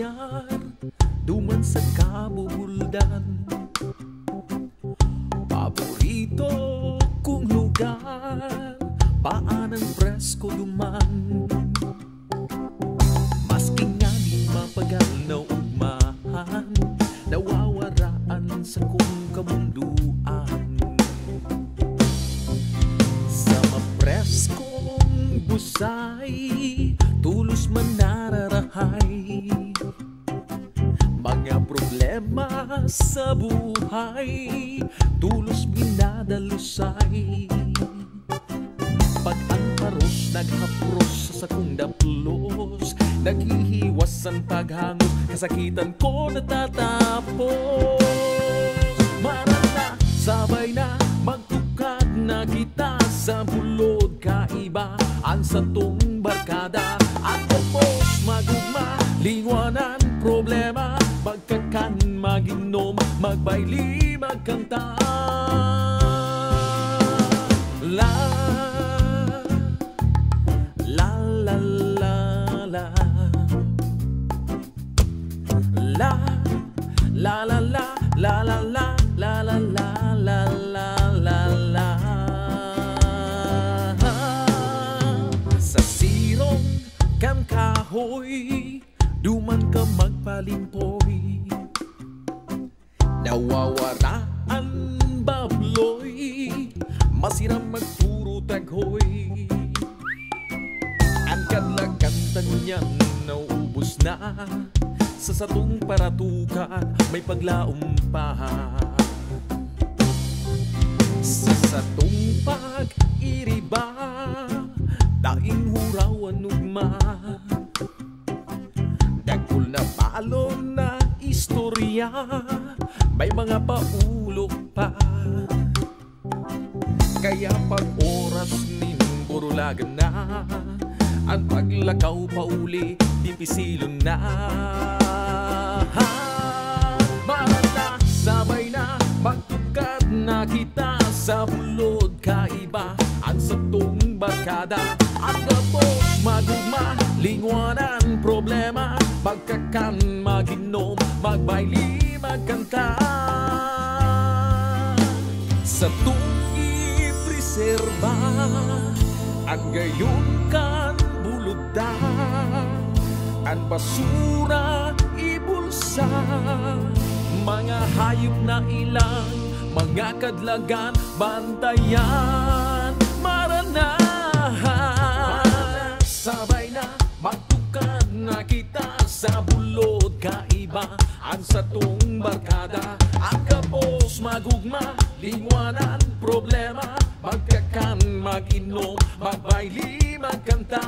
pamilyar duman sa kabubuldan. Paborito kong lugar, paanang presko duman. Maski nga di mapagal na ugmahan, nawawaraan sa kong kabunduan. Sa mapreskong busay, tulos man nararahay. Mga problema sa buhay, tulos binadalusay. Pag ang paros naghapros sa sakong daplos, naghihiwas ang paghangos, kasakitan ko natatapos. Marana, sabay na, magtukad na kita sa bulod kaiba ang satong barkada. At tapos magugma, liwanan problema, magkakan, maginom, magbayli, magkanta. La la la la la la la la la la la la la la la la la la. Sa sirong kam kahoy, duman ka magpalimpoy. Nawawaraan babloy, masiram magturo taghoy. Ang kadlagantan niyan naubos na, sa satong paratukan may paglaom pa. Sa satong pag-iriba, daing hurawan ugma. Dagkul na balon na istorya, may mga paulok pa. Kaya pag oras nin burulagan na, ang paglakaw pa uli, pipisilon na. Marana, sabay na, magtukad na kita sa bulod kaiba ang satong barkada. At tapos magugma, lingwanan problema, magkakan, maginom, magbayli, magkanta. Sa tuwing ipreserba ang gayon kan buludda, ang basura ibulsa, mga hayop na ilang, mga kadlagan bantayan. Marana, sabay na, magtukad na kita sa bulod kaiba ang satong barkada. Ang kapos magugma, liwanan problema, magkakan, maginom, magbayli, magkanta.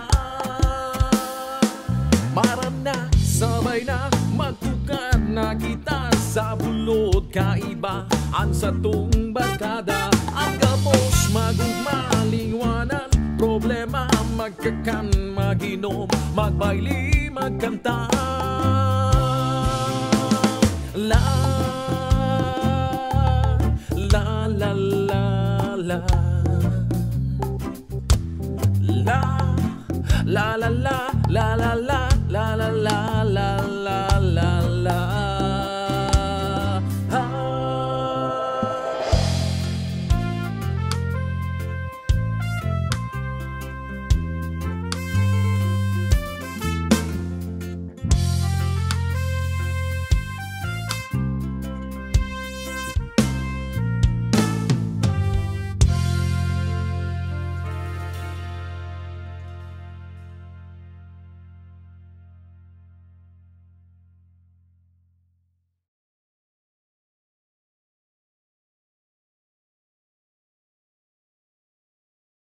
Marana, sabay na, magtukad na kita sa bulod kaiba ang satong barkada. Ang kapos magugma, liwanan problema, magkakan, maginom, magbayli, magkanta. La la la la la la la la la la la la.